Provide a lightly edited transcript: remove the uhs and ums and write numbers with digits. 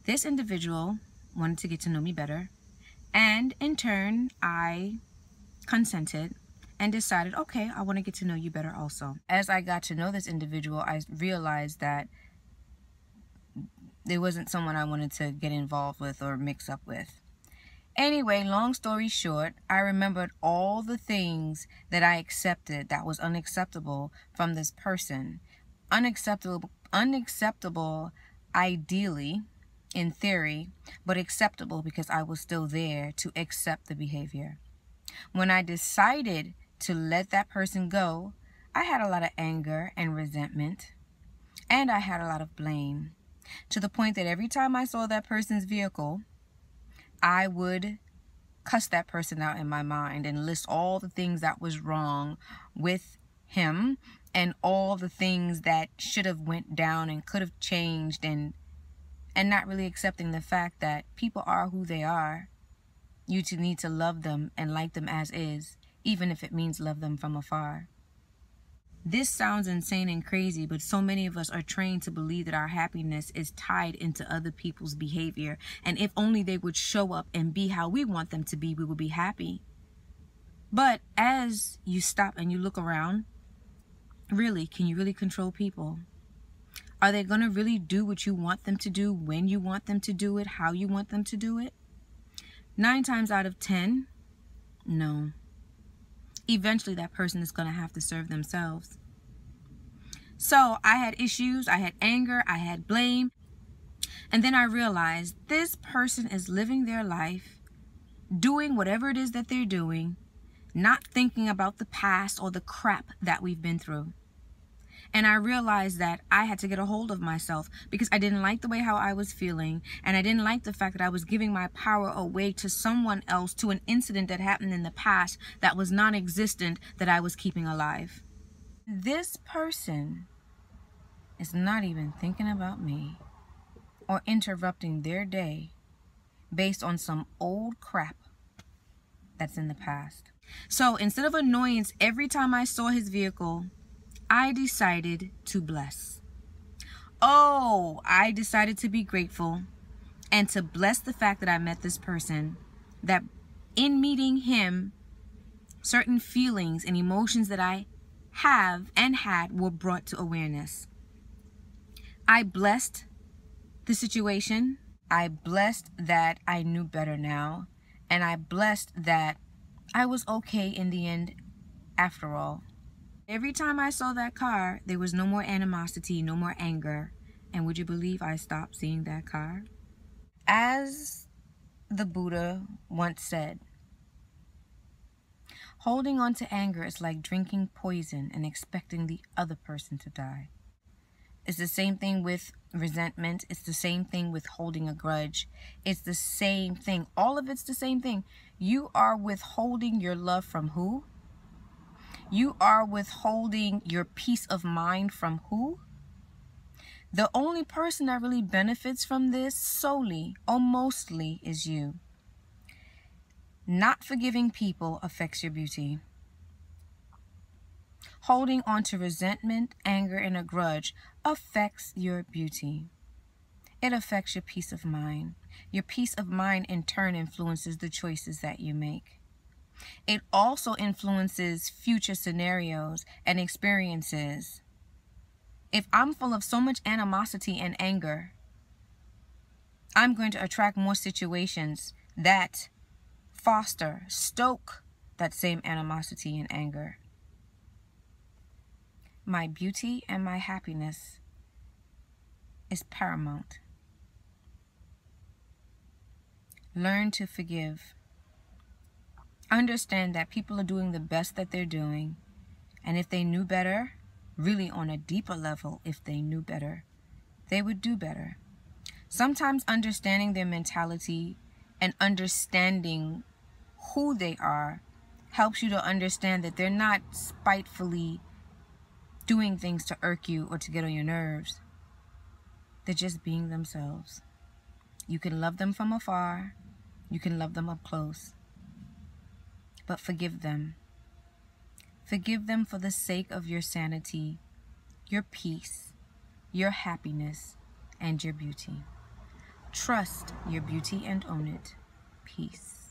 This individual wanted to get to know me better, and in turn, I consented and decided, okay, I want to get to know you better also. As I got to know this individual, I realized that it wasn't someone I wanted to get involved with or mix up with. Anyway, long story short, I remembered all the things that I accepted that was unacceptable from this person. Unacceptable ideally, in theory, but acceptable because I was still there to accept the behavior. When I decided to let that person go, I had a lot of anger and resentment, and I had a lot of blame, to the point that every time I saw that person's vehicle, I would cuss that person out in my mind and list all the things that was wrong with him and all the things that should have went down and could have changed, and not really accepting the fact that people are who they are. You need to love them and like them as is, even if it means love them from afar. This sounds insane and crazy, but so many of us are trained to believe that our happiness is tied into other people's behavior. And if only they would show up and be how we want them to be, we would be happy. But as you stop and you look around, really, can you really control people? Are they going to really do what you want them to do, when you want them to do it, how you want them to do it? 9 times out of 10, no. Eventually that person is going to have to serve themselves. So I had issues, I had anger, I had blame. And then I realized this person is living their life, doing whatever it is that they're doing, not thinking about the past or the crap that we've been through. And I realized that I had to get a hold of myself because I didn't like the way how I was feeling. And I didn't like the fact that I was giving my power away to someone else, to an incident that happened in the past that was non-existent, that I was keeping alive. This person is not even thinking about me or interrupting their day based on some old crap that's in the past. So instead of annoyance every time I saw his vehicle, I decided to bless. Oh, I decided to be grateful and to bless the fact that I met this person, that in meeting him, certain feelings and emotions that I have and had were brought to awareness. I blessed the situation. I blessed that I knew better now. And I blessed that I was okay in the end after all. Every time I saw that car, there was no more animosity, no more anger. And would you believe I stopped seeing that car? As the Buddha once said, holding on to anger is like drinking poison and expecting the other person to die. It's the same thing with resentment. It's the same thing with holding a grudge. It's the same thing. All of it's the same thing. You are withholding your love from who? You are withholding your peace of mind from who? The only person that really benefits from this solely or mostly is you. Not forgiving people affects your beauty. Holding on to resentment, anger, and a grudge affects your beauty. It affects your peace of mind. Your peace of mind in turn influences the choices that you make. It also influences future scenarios and experiences. If I'm full of so much animosity and anger, I'm going to attract more situations that stoke that same animosity and anger. My beauty and my happiness is paramount. Learn to forgive. Understand that people are doing the best that they're doing. And if they knew better, really on a deeper level, if they knew better, they would do better. Sometimes understanding their mentality and understanding who they are helps you to understand that they're not spitefully doing things to irk you or to get on your nerves. They're just being themselves. You can love them from afar. You can love them up close. But forgive them. Forgive them for the sake of your sanity, your peace, your happiness, and your beauty. Trust your beauty and own it. Peace.